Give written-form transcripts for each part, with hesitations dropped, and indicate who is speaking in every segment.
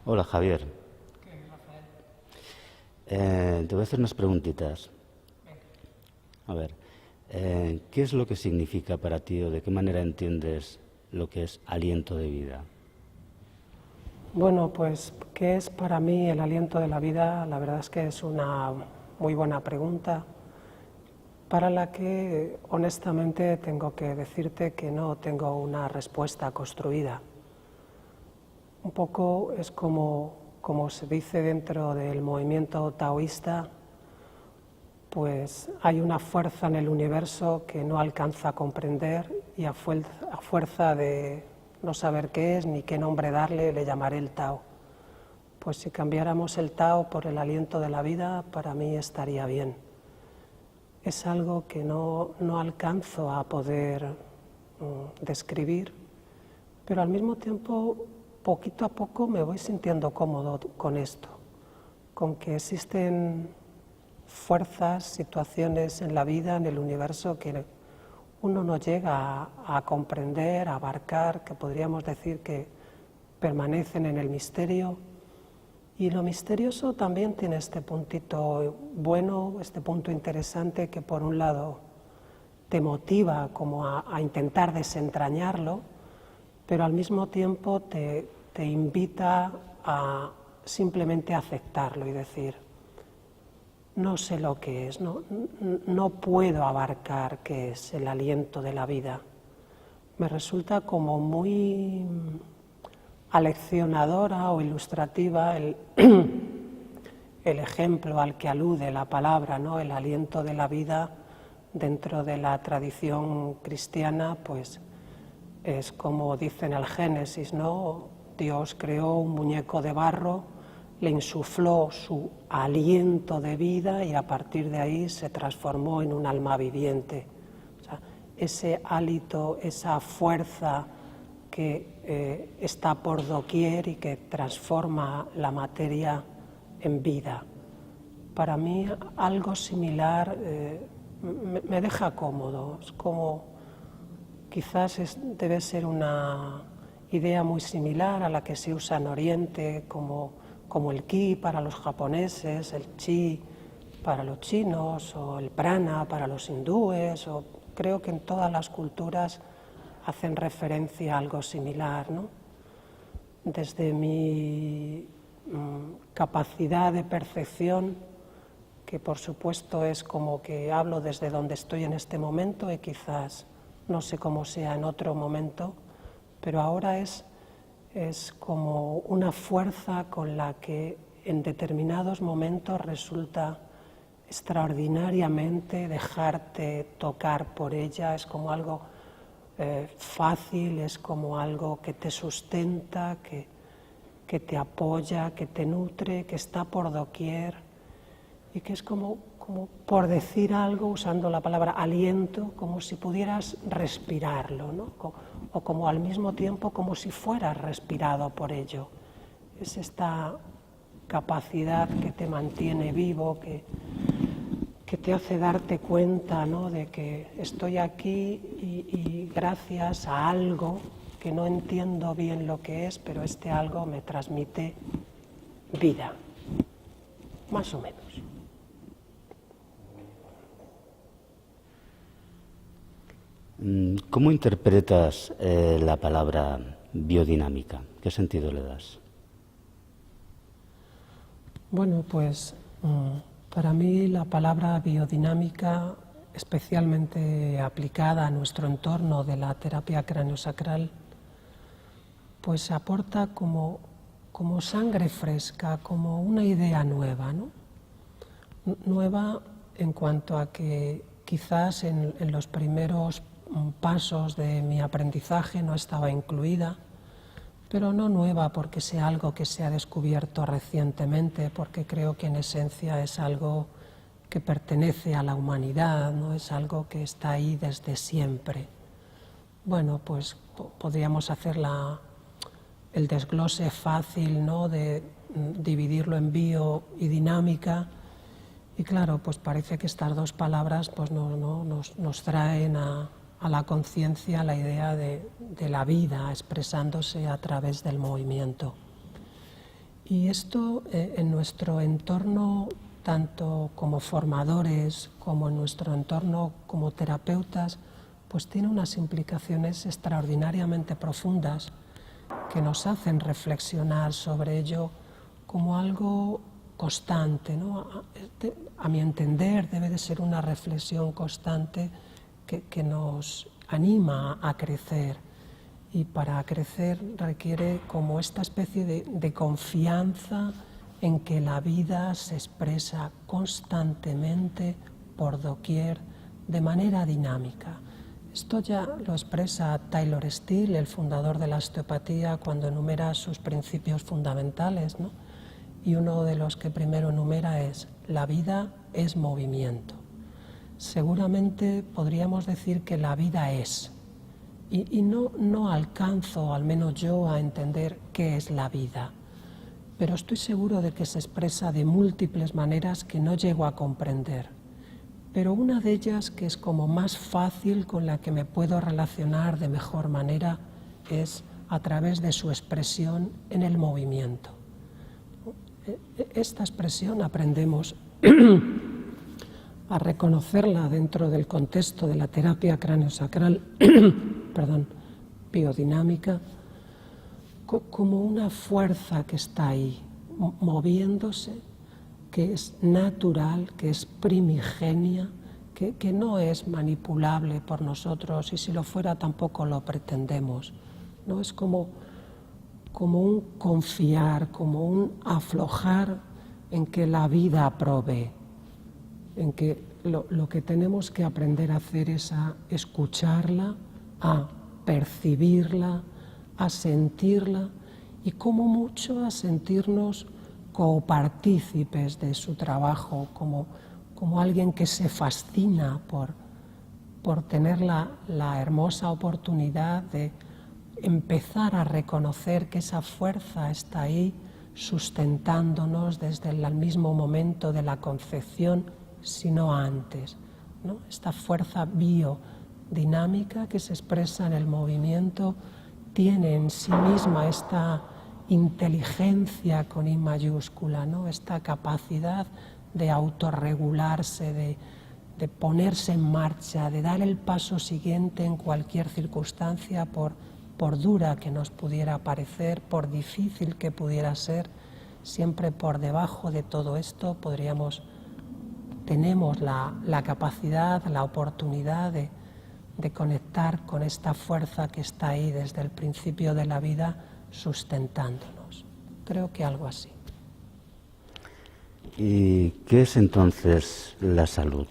Speaker 1: Hola, Javier. Te voy a hacer unas preguntitas. A ver, ¿qué es lo que significa para ti o de qué manera entiendes lo que es aliento de vida?
Speaker 2: Bueno, pues, ¿qué es para mí el aliento de la vida? La verdad es que es una muy buena pregunta, para la que honestamente tengo que decirte que no tengo una respuesta construida. Un poco es como se dice dentro del movimiento taoísta, pues hay una fuerza en el universo que no alcanza a comprender y a fuerza de no saber qué es ni qué nombre darle, le llamaré el Tao. Pues si cambiáramos el Tao por el aliento de la vida, para mí estaría bien. Es algo que no alcanzo a poder describir, pero al mismo tiempo, poquito a poco me voy sintiendo cómodo con esto, con que existen fuerzas, situaciones en la vida, en el universo, que uno no llega a comprender, a abarcar, que podríamos decir que permanecen en el misterio. Y lo misterioso también tiene este puntito bueno, este punto interesante que por un lado te motiva como a intentar desentrañarlo, pero al mismo tiempo te invita a simplemente aceptarlo y decir, no sé lo que es, no puedo abarcar qué es el aliento de la vida. Me resulta como muy aleccionadora o ilustrativa el ejemplo al que alude la palabra, ¿no? El aliento de la vida dentro de la tradición cristiana, pues es como dice en el Génesis, ¿no? Dios creó un muñeco de barro, le insufló su aliento de vida y a partir de ahí se transformó en un alma viviente. O sea, ese hálito, esa fuerza que está por doquier y que transforma la materia en vida. Para mí algo similar me deja cómodo, es como quizás debe ser una idea muy similar a la que se usa en Oriente, como el ki para los japoneses, el chi para los chinos, o el prana para los hindúes, o creo que en todas las culturas hacen referencia a algo similar, ¿no? Desde mi capacidad de percepción, que por supuesto es como que hablo desde donde estoy en este momento y quizás no sé cómo sea en otro momento, pero ahora es como una fuerza con la que en determinados momentos resulta extraordinariamente dejarte tocar por ella, es como algo fácil, es como algo que te sustenta, que te apoya, que te nutre, que está por doquier y que es como por decir algo, usando la palabra aliento, como si pudieras respirarlo, ¿no? O como al mismo tiempo como si fueras respirado por ello. Es esta capacidad que te mantiene vivo, que te hace darte cuenta, ¿no? De que estoy aquí y gracias a algo que no entiendo bien lo que es, pero este algo me transmite vida, más o menos.
Speaker 1: ¿Cómo interpretas la palabra biodinámica? ¿Qué sentido le das?
Speaker 2: Bueno, pues para mí la palabra biodinámica, especialmente aplicada a nuestro entorno de la terapia craniosacral, pues aporta como sangre fresca, como una idea nueva, ¿no? Nueva en cuanto a que quizás en los primeros pasos de mi aprendizaje no estaba incluida, pero no nueva porque sea algo que se ha descubierto recientemente, porque creo que en esencia es algo que pertenece a la humanidad, ¿no? Es algo que está ahí desde siempre. Bueno, pues podríamos hacer el desglose fácil, ¿no? De dividirlo en bio y dinámica, y claro, pues parece que estas dos palabras pues nos traen a la conciencia la idea de la vida expresándose a través del movimiento. Y esto en nuestro entorno, tanto como formadores como en nuestro entorno como terapeutas, pues tiene unas implicaciones extraordinariamente profundas que nos hacen reflexionar sobre ello como algo constante, ¿no? A mi entender debe de ser una reflexión constante que nos anima a crecer, y para crecer requiere como esta especie de confianza en que la vida se expresa constantemente por doquier de manera dinámica. Esto ya lo expresa Taylor Steele, el fundador de la osteopatía, cuando enumera sus principios fundamentales, ¿no? Y uno de los que primero enumera es: la vida es movimiento. Seguramente podríamos decir que la vida es, y no alcanzo, al menos yo, a entender qué es la vida, pero estoy seguro de que se expresa de múltiples maneras que no llego a comprender. Pero una de ellas, que es como más fácil, con la que me puedo relacionar de mejor manera, es a través de su expresión en el movimiento. Esta expresión aprendemos a reconocerla dentro del contexto de la terapia craneosacral biodinámica, como una fuerza que está ahí, moviéndose, que es natural, que es primigenia, que no es manipulable por nosotros, y si lo fuera tampoco lo pretendemos, ¿no? Es como un confiar, como un aflojar en que la vida provee, en que lo que tenemos que aprender a hacer es a escucharla, a percibirla, a sentirla, y como mucho a sentirnos copartícipes de su trabajo, como alguien que se fascina por tener la hermosa oportunidad de empezar a reconocer que esa fuerza está ahí sustentándonos desde el mismo momento de la concepción, si no antes, ¿no? Esta fuerza biodinámica que se expresa en el movimiento tiene en sí misma esta inteligencia con I mayúscula, ¿no? Esta capacidad de autorregularse, de ponerse en marcha, de dar el paso siguiente en cualquier circunstancia, por dura que nos pudiera parecer, por difícil que pudiera ser. Siempre por debajo de todo esto tenemos la capacidad, la oportunidad de conectar con esta fuerza que está ahí desde el principio de la vida sustentándonos. Creo que algo así.
Speaker 1: ¿Y qué es entonces la salud?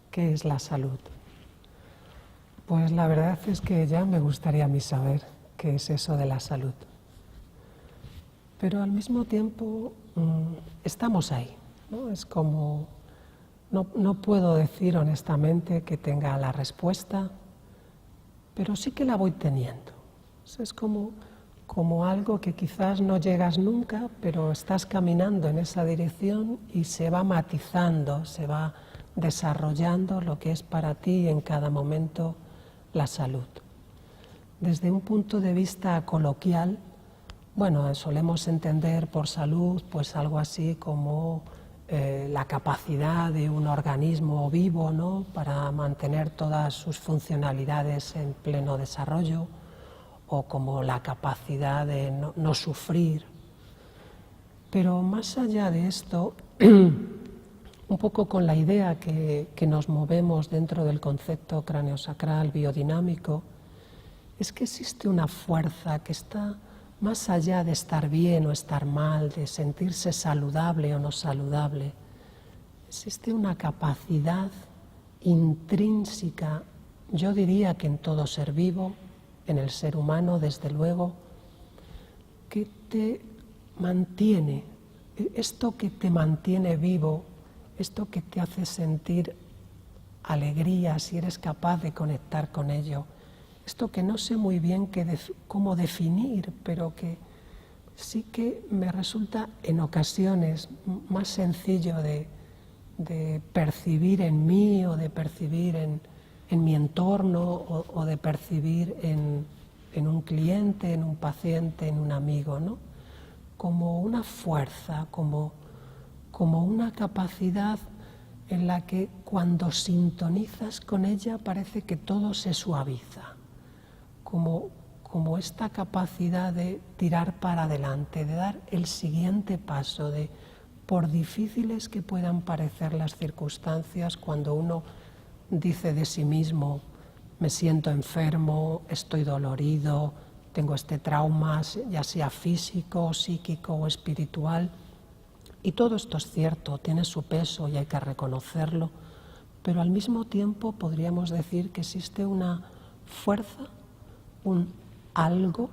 Speaker 2: ¿Qué es la salud? Pues la verdad es que ya me gustaría a mí saber qué es eso de la salud. Pero al mismo tiempo estamos ahí, ¿no? Es como, no puedo decir honestamente que tenga la respuesta, pero sí que la voy teniendo. Es como algo que quizás no llegas nunca, pero estás caminando en esa dirección y se va matizando, se va desarrollando lo que es para ti en cada momento la salud. Desde un punto de vista coloquial, bueno, solemos entender por salud pues algo así como la capacidad de un organismo vivo, ¿no?, para mantener todas sus funcionalidades en pleno desarrollo, o como la capacidad de no sufrir. Pero más allá de esto, un poco con la idea que nos movemos dentro del concepto craneosacral biodinámico, es que existe una fuerza que está más allá de estar bien o estar mal, de sentirse saludable o no saludable. Existe una capacidad intrínseca, yo diría que en todo ser vivo, en el ser humano desde luego, que te mantiene, esto que te mantiene vivo, esto que te hace sentir alegría si eres capaz de conectar con ello, esto que no sé muy bien cómo definir, pero que sí que me resulta en ocasiones más sencillo de percibir en mí, o de percibir en mi entorno, o de percibir en un cliente, en un paciente, en un amigo, ¿no? como una fuerza, como una capacidad en la que cuando sintonizas con ella parece que todo se suaviza, como esta capacidad de tirar para adelante, de dar el siguiente paso, de por difíciles que puedan parecer las circunstancias, cuando uno dice de sí mismo, me siento enfermo, estoy dolorido, tengo este trauma, ya sea físico, psíquico o espiritual, y todo esto es cierto, tiene su peso y hay que reconocerlo, pero al mismo tiempo podríamos decir que existe una fuerza, un algo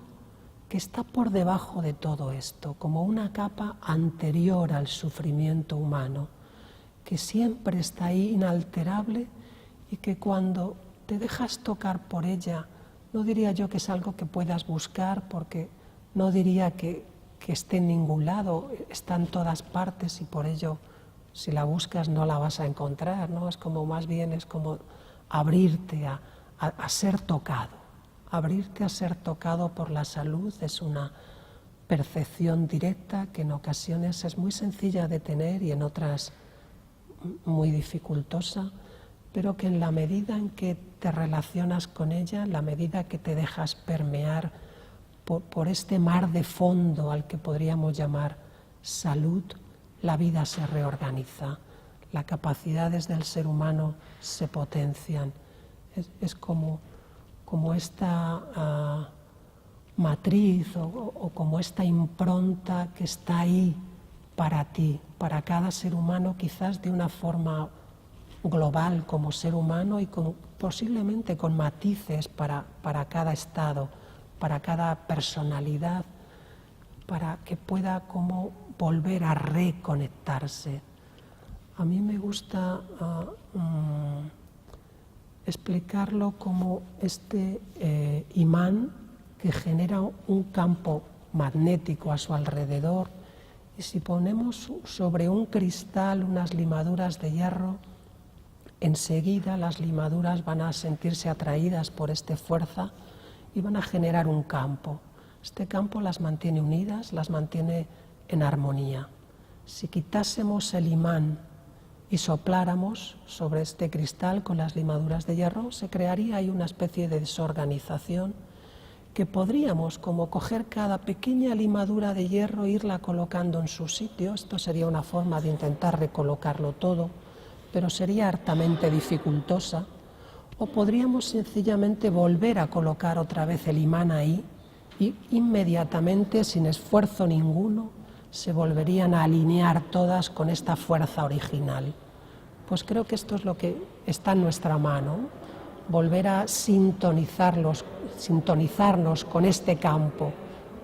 Speaker 2: que está por debajo de todo esto, como una capa anterior al sufrimiento humano, que siempre está ahí inalterable y que cuando te dejas tocar por ella, no diría yo que es algo que puedas buscar, porque no diría que esté en ningún lado, está en todas partes y por ello si la buscas no la vas a encontrar, ¿no? Es como más bien es como abrirte a ser tocado. Abrirte a ser tocado por la salud es una percepción directa que en ocasiones es muy sencilla de tener y en otras muy dificultosa, pero que en la medida en que te relacionas con ella, en la medida que te dejas permear por este mar de fondo al que podríamos llamar salud, la vida se reorganiza, las capacidades del ser humano se potencian. Es como esta matriz o como esta impronta que está ahí para ti, para cada ser humano, quizás de una forma global como ser humano y posiblemente con matices para cada estado, para cada personalidad, para que pueda como volver a reconectarse. A mí me gusta explicarlo como este imán que genera un campo magnético a su alrededor, y si ponemos sobre un cristal unas limaduras de hierro, enseguida las limaduras van a sentirse atraídas por esta fuerza y van a generar un campo. Este campo las mantiene unidas, las mantiene en armonía. Si quitásemos el imán y sopláramos sobre este cristal con las limaduras de hierro, se crearía ahí una especie de desorganización que podríamos como coger cada pequeña limadura de hierro e irla colocando en su sitio. Esto sería una forma de intentar recolocarlo todo, pero sería hartamente dificultosa. O podríamos sencillamente volver a colocar otra vez el imán ahí y inmediatamente, sin esfuerzo ninguno, se volverían a alinear todas con esta fuerza original. Pues creo que esto es lo que está en nuestra mano, volver a sintonizarnos con este campo,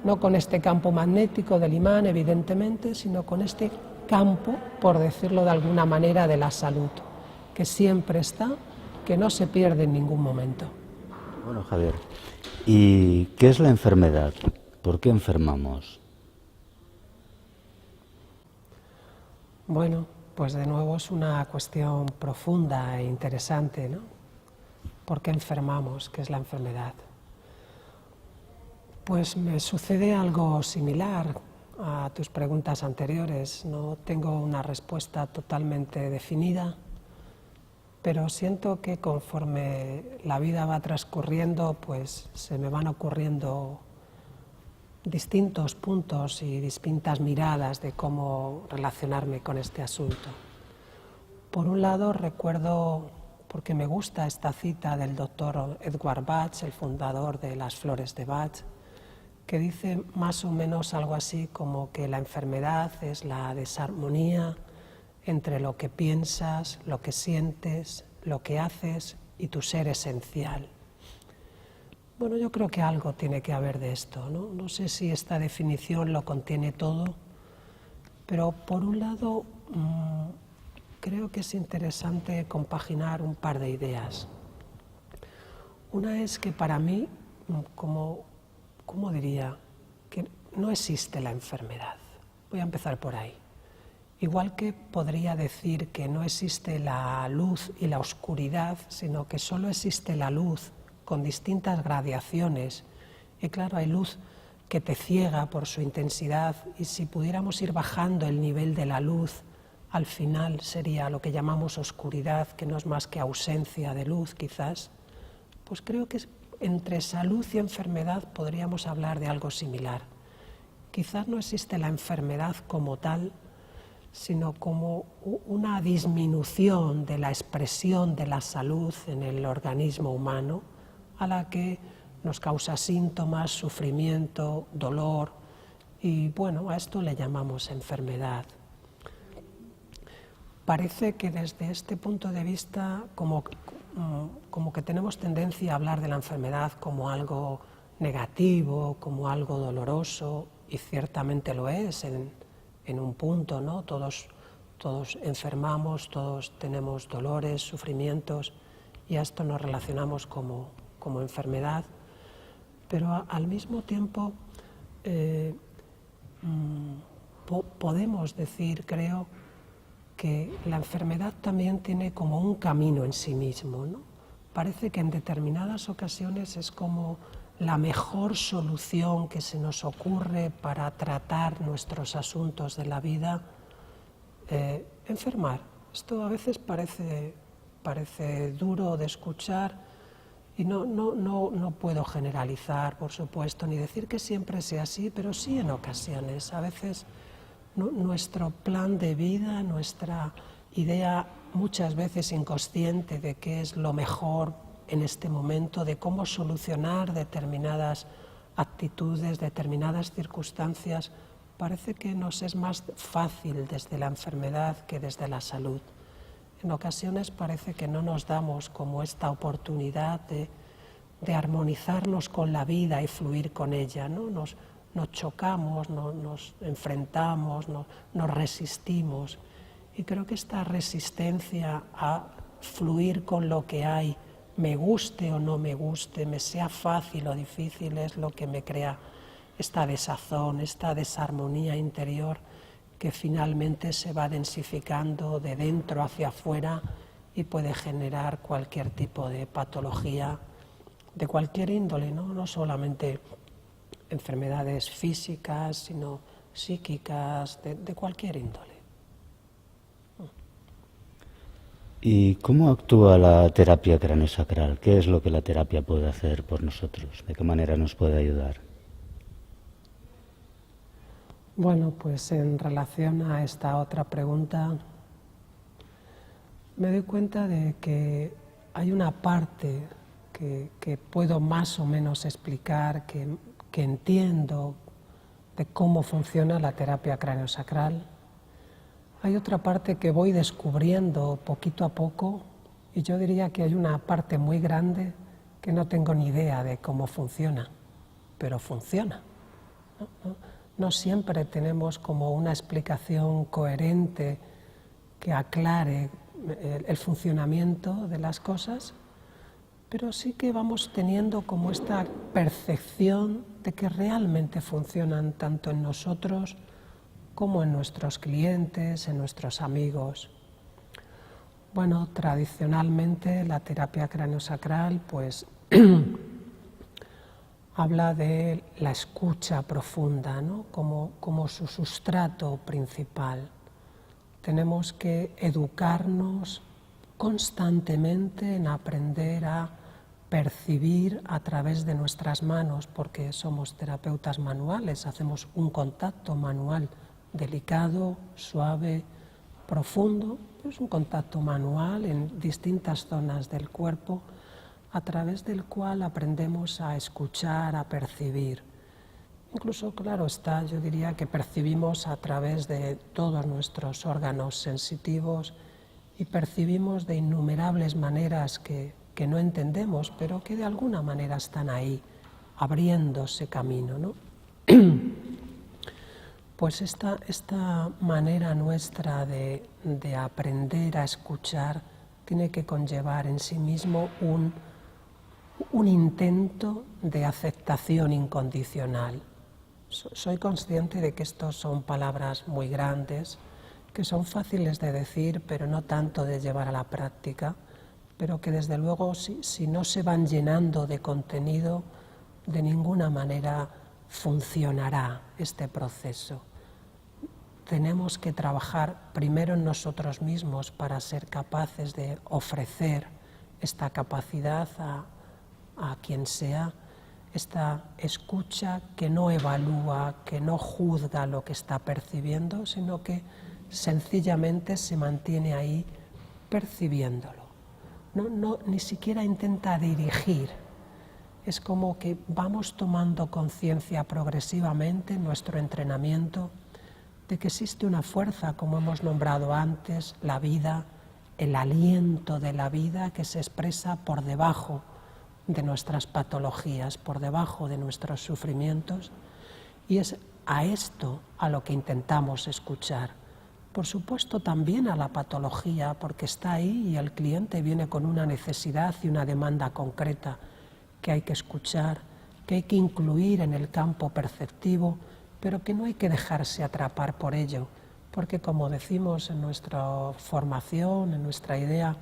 Speaker 2: no con este campo magnético del imán, evidentemente, sino con este campo, por decirlo de alguna manera, de la salud, que siempre está, que no se pierde en ningún momento.
Speaker 1: Bueno, Javier, ¿y qué es la enfermedad? ¿Por qué enfermamos?
Speaker 2: Bueno, pues de nuevo es una cuestión profunda e interesante, ¿no? ¿Por qué enfermamos? ¿Qué es la enfermedad? Pues me sucede algo similar a tus preguntas anteriores. No tengo una respuesta totalmente definida, pero siento que conforme la vida va transcurriendo, pues se me van ocurriendo distintos puntos y distintas miradas de cómo relacionarme con este asunto. Por un lado, recuerdo, porque me gusta esta cita del doctor Edward Bach, el fundador de las flores de Bach, que dice más o menos algo así como que la enfermedad es la desarmonía entre lo que piensas, lo que sientes, lo que haces y tu ser esencial. Bueno, yo creo que algo tiene que haber de esto, ¿no? No sé si esta definición lo contiene todo, pero por un lado creo que es interesante compaginar un par de ideas. Una es que para mí, ¿cómo diría? Que no existe la enfermedad. Voy a empezar por ahí. Igual que podría decir que no existe la luz y la oscuridad, sino que solo existe la luz con distintas gradaciones. Y claro, hay luz que te ciega por su intensidad, y si pudiéramos ir bajando el nivel de la luz, al final sería lo que llamamos oscuridad, que no es más que ausencia de luz quizás, pues creo que entre salud y enfermedad podríamos hablar de algo similar. Quizás no existe la enfermedad como tal, sino como una disminución de la expresión de la salud en el organismo humano, a la que nos causa síntomas, sufrimiento, dolor, y bueno, a esto le llamamos enfermedad. Parece que desde este punto de vista como que tenemos tendencia a hablar de la enfermedad como algo negativo, como algo doloroso, y ciertamente lo es en un punto, ¿no? Todos enfermamos, todos tenemos dolores, sufrimientos, y a esto nos relacionamos como enfermedad, pero al mismo tiempo podemos decir, creo, que la enfermedad también tiene como un camino en sí mismo, ¿no? Parece que en determinadas ocasiones es como la mejor solución que se nos ocurre para tratar nuestros asuntos de la vida, enfermar. Esto a veces parece duro de escuchar, y no puedo generalizar, por supuesto, ni decir que siempre sea así, pero sí en ocasiones. A veces nuestro plan de vida, nuestra idea muchas veces inconsciente de qué es lo mejor en este momento, de cómo solucionar determinadas actitudes, determinadas circunstancias, parece que nos es más fácil desde la enfermedad que desde la salud. En ocasiones parece que no nos damos como esta oportunidad de armonizarnos con la vida y fluir con ella, ¿no? Nos chocamos, nos enfrentamos, nos resistimos. Y creo que esta resistencia a fluir con lo que hay, me guste o no me guste, me sea fácil o difícil, es lo que me crea esta desazón, esta desarmonía interior, que finalmente se va densificando de dentro hacia afuera y puede generar cualquier tipo de patología de cualquier índole, no solamente enfermedades físicas, sino psíquicas, de cualquier índole.
Speaker 1: ¿Y cómo actúa la terapia craneosacral? ¿Qué es lo que la terapia puede hacer por nosotros? ¿De qué manera nos puede ayudar?
Speaker 2: Bueno, pues en relación a esta otra pregunta, me doy cuenta de que hay una parte que puedo más o menos explicar, que entiendo de cómo funciona la terapia craneosacral. Hay otra parte que voy descubriendo poquito a poco, y yo diría que hay una parte muy grande que no tengo ni idea de cómo funciona, pero funciona, ¿no? No siempre tenemos como una explicación coherente que aclare el funcionamiento de las cosas, pero sí que vamos teniendo como esta percepción de que realmente funcionan tanto en nosotros como en nuestros clientes, en nuestros amigos. Bueno, tradicionalmente la terapia craneosacral pues habla de la escucha profunda, ¿no? como su sustrato principal. Tenemos que educarnos constantemente en aprender a percibir a través de nuestras manos, porque somos terapeutas manuales, hacemos un contacto manual delicado, suave, profundo, es un contacto manual en distintas zonas del cuerpo, a través del cual aprendemos a escuchar, a percibir. Incluso, claro está, yo diría que percibimos a través de todos nuestros órganos sensitivos y percibimos de innumerables maneras que no entendemos, pero que de alguna manera están ahí, abriéndose camino, ¿no? Pues esta manera nuestra de aprender a escuchar tiene que conllevar en sí mismo un intento de aceptación incondicional. Soy consciente de que estos son palabras muy grandes, que son fáciles de decir, pero no tanto de llevar a la práctica, pero que desde luego si no se van llenando de contenido, de ninguna manera funcionará este proceso. Tenemos que trabajar primero en nosotros mismos para ser capaces de ofrecer esta capacidad a quien sea, esta escucha que no evalúa, que no juzga lo que está percibiendo, sino que sencillamente se mantiene ahí percibiéndolo. Ni siquiera intenta dirigir. Es como que vamos tomando conciencia progresivamente en nuestro entrenamiento de que existe una fuerza, como hemos nombrado antes, la vida, el aliento de la vida que se expresa por debajo de nuestras patologías, por debajo de nuestros sufrimientos, y es a esto a lo que intentamos escuchar. Por supuesto también a la patología, porque está ahí y el cliente viene con una necesidad y una demanda concreta que hay que escuchar, que hay que incluir en el campo perceptivo, pero que no hay que dejarse atrapar por ello, porque como decimos en nuestra formación, en nuestra idea,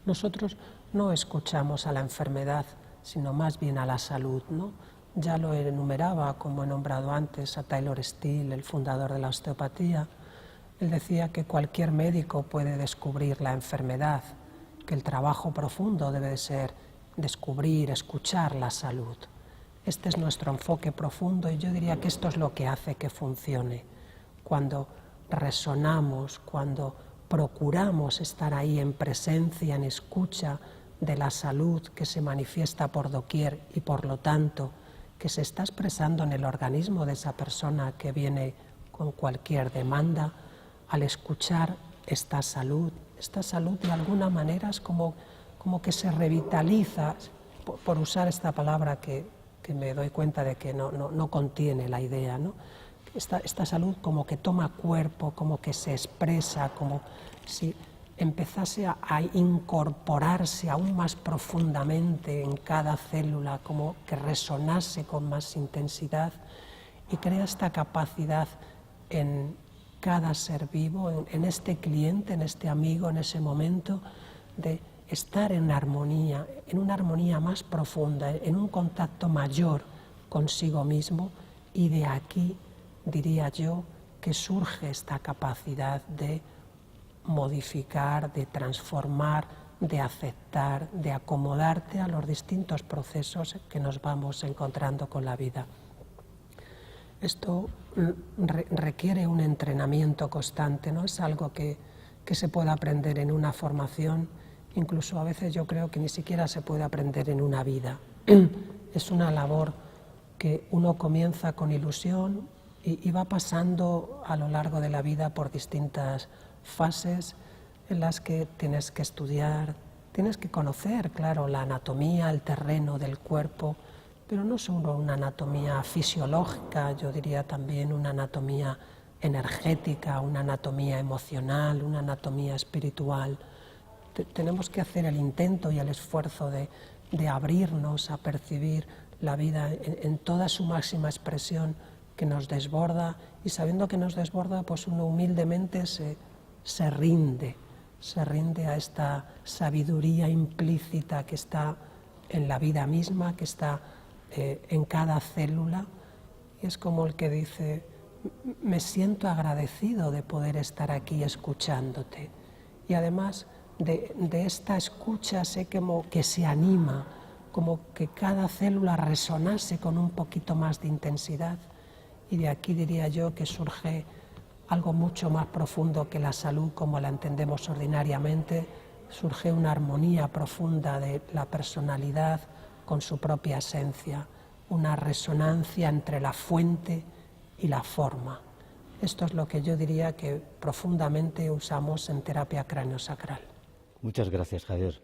Speaker 2: nosotros no escuchamos a la enfermedad, sino más bien a la salud, ¿no? Ya lo enumeraba, como he nombrado antes, a Taylor Still, el fundador de la osteopatía. Él decía que cualquier médico puede descubrir la enfermedad, que el trabajo profundo debe de ser descubrir, escuchar la salud. Este es nuestro enfoque profundo y yo diría que esto es lo que hace que funcione. Cuando resonamos, cuando procuramos estar ahí en presencia, en escucha de la salud que se manifiesta por doquier y por lo tanto que se está expresando en el organismo de esa persona que viene con cualquier demanda, al escuchar esta salud de alguna manera es como que se revitaliza, por usar esta palabra que me doy cuenta de que no contiene la idea, ¿no? Esta salud como que toma cuerpo, como que se expresa, como si empezase a incorporarse aún más profundamente en cada célula, como que resonase con más intensidad y crea esta capacidad en cada ser vivo, en este cliente, en este amigo, en ese momento de estar en armonía, en una armonía más profunda, en un contacto mayor consigo mismo, y de aquí, diría yo, que surge esta capacidad de modificar, de transformar, de aceptar, de acomodarte a los distintos procesos que nos vamos encontrando con la vida. Esto requiere un entrenamiento constante, no es algo que se pueda aprender en una formación. Incluso a veces yo creo que ni siquiera se puede aprender en una vida. Es una labor que uno comienza con ilusión y va pasando a lo largo de la vida por distintas fases en las que tienes que estudiar, tienes que conocer, claro, la anatomía, el terreno del cuerpo, pero no solo una anatomía fisiológica, yo diría también una anatomía energética, una anatomía emocional, una anatomía espiritual. Tenemos que hacer el intento y el esfuerzo de abrirnos a percibir la vida en toda su máxima expresión que nos desborda, y sabiendo que nos desborda, pues uno humildemente se rinde a esta sabiduría implícita que está en la vida misma, que está en cada célula, y es como el que dice: me siento agradecido de poder estar aquí escuchándote, y además de esta escucha sé como que se anima, como que cada célula resonase con un poquito más de intensidad, y de aquí diría yo que surge algo mucho más profundo que la salud como la entendemos ordinariamente. Surge una armonía profunda de la personalidad con su propia esencia, una resonancia entre la fuente y la forma. Esto es lo que yo diría que profundamente usamos en terapia craniosacral.
Speaker 1: Muchas gracias, Javier.